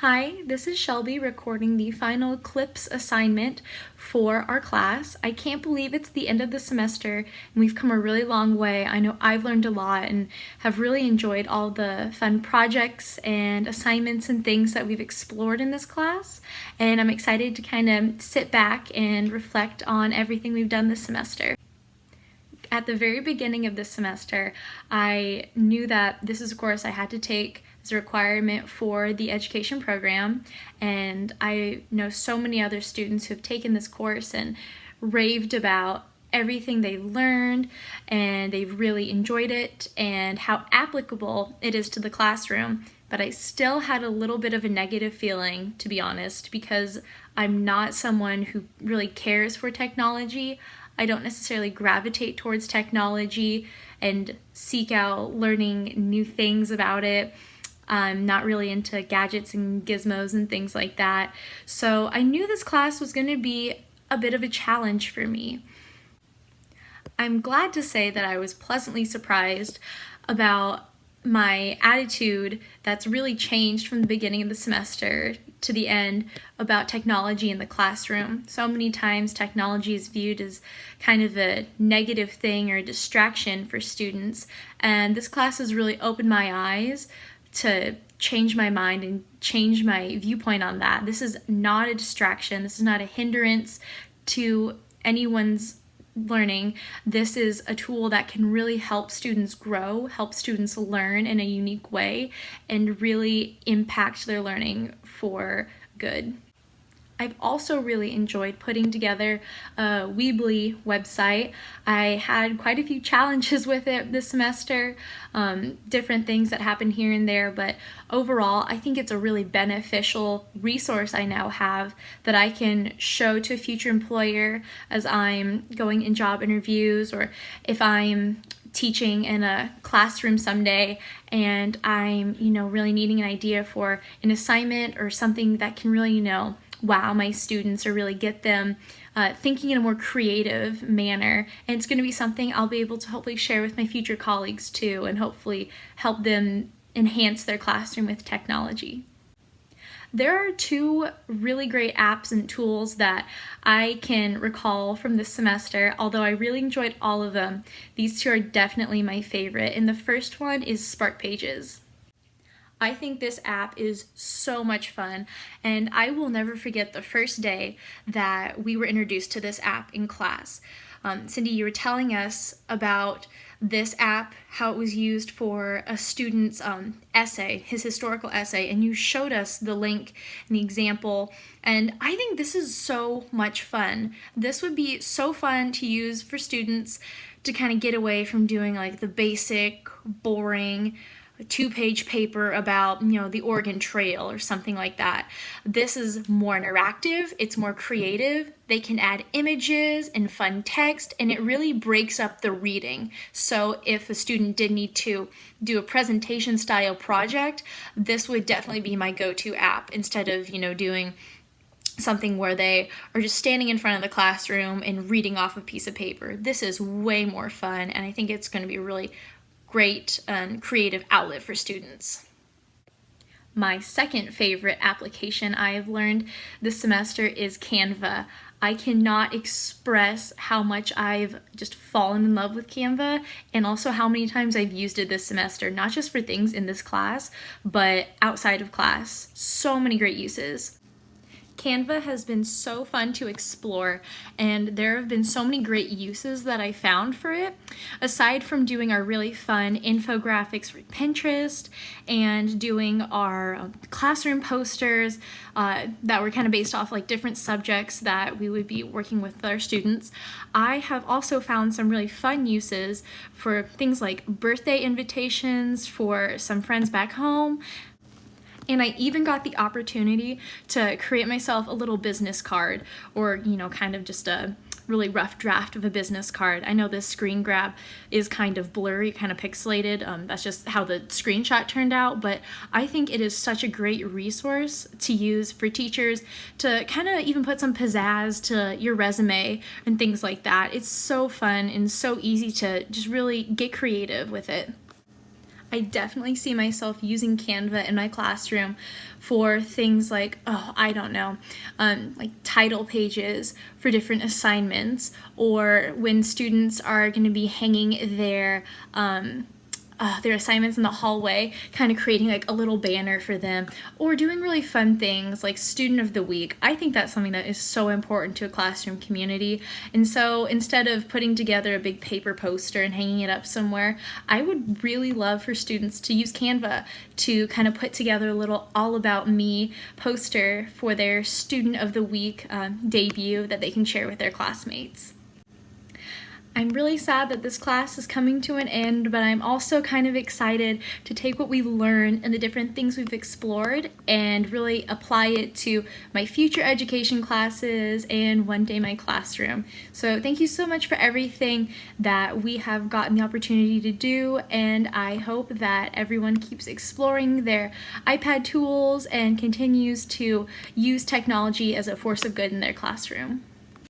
Hi, this is Shelby recording the final clips assignment for our class. I can't believe it's the end of the semester and we've come a really long way. I know I've learned a lot and have really enjoyed all the fun projects and assignments and things that we've explored in this class. And I'm excited to kind of sit back and reflect on everything we've done this semester. At the very beginning of this semester, I knew that this is a course I had to take as a requirement for the education program, and I know so many other students who have taken this course and raved about everything they learned, and they've really enjoyed it and how applicable it is to the classroom. But I still had a little bit of a negative feeling, to be honest, because I'm not someone who really cares for technology. I don't necessarily gravitate towards technology and seek out learning new things about it. I'm not really into gadgets and gizmos and things like that. So I knew this class was going to be a bit of a challenge for me. I'm glad to say that I was pleasantly surprised about my attitude that's really changed from the beginning of the semester to the end about technology in the classroom. So many times technology is viewed as kind of a negative thing or a distraction for students, and this class has really opened my eyes to change my mind and change my viewpoint on that. This is not a distraction. This is not a hindrance to anyone's learning. This is a tool that can really help students grow, help students learn in a unique way, and really impact their learning for good. I've also really enjoyed putting together a Weebly website. I had quite a few challenges with it this semester, different things that happen here and there, but overall I think it's a really beneficial resource I now have that I can show to a future employer as I'm going in job interviews, or if I'm teaching in a classroom someday and I'm, really needing an idea for an assignment or something that can really, wow my students or really get them thinking in a more creative manner. And it's going to be something I'll be able to hopefully share with my future colleagues too, and hopefully help them enhance their classroom with technology. There are two really great apps and tools that I can recall from this semester, although I really enjoyed all of them. These two are definitely my favorite, and the first one is Spark Pages. I think this app is so much fun, and I will never forget the first day that we were introduced to this app in class. Cindy, you were telling us about this app, how it was used for a student's essay, his historical essay, and you showed us the link and the example, and I think this is so much fun. This would be so fun to use for students to kind of get away from doing like the basic, boring, two-page paper about, the Oregon Trail or something like that. This is more interactive, it's more creative, they can add images and fun text, and it really breaks up the reading. So if a student did need to do a presentation style project, this would definitely be my go-to app instead of, doing something where they are just standing in front of the classroom and reading off a piece of paper. This is way more fun, and I think it's going to be a really great and creative outlet for students. My second favorite application I've learned this semester is Canva. I cannot express how much I've just fallen in love with Canva, and also how many times I've used it this semester, not just for things in this class, but outside of class. So many great uses. Canva has been so fun to explore, and there have been so many great uses that I found for it. Aside from doing our really fun infographics for Pinterest and doing our classroom posters that were kind of based off like different subjects that we would be working with our students, I have also found some really fun uses for things like birthday invitations for some friends back home. And I even got the opportunity to create myself a little business card, or, kind of just a really rough draft of a business card. I know this screen grab is kind of blurry, kind of pixelated. That's just how the screenshot turned out, but I think it is such a great resource to use for teachers to kind of even put some pizzazz to your resume and things like that. It's so fun and so easy to just really get creative with it. I definitely see myself using Canva in my classroom for things like, oh, I don't know, like title pages for different assignments, or when students are going to be hanging their assignments in the hallway, kind of creating like a little banner for them, or doing really fun things like Student of the Week. I think that's something that is so important to a classroom community. And so instead of putting together a big paper poster and hanging it up somewhere, I would really love for students to use Canva to kind of put together a little All About Me poster for their Student of the Week debut that they can share with their classmates. I'm really sad that this class is coming to an end, but I'm also kind of excited to take what we learned and the different things we've explored and really apply it to my future education classes and one day my classroom. So thank you so much for everything that we have gotten the opportunity to do, and I hope that everyone keeps exploring their iPad tools and continues to use technology as a force of good in their classroom.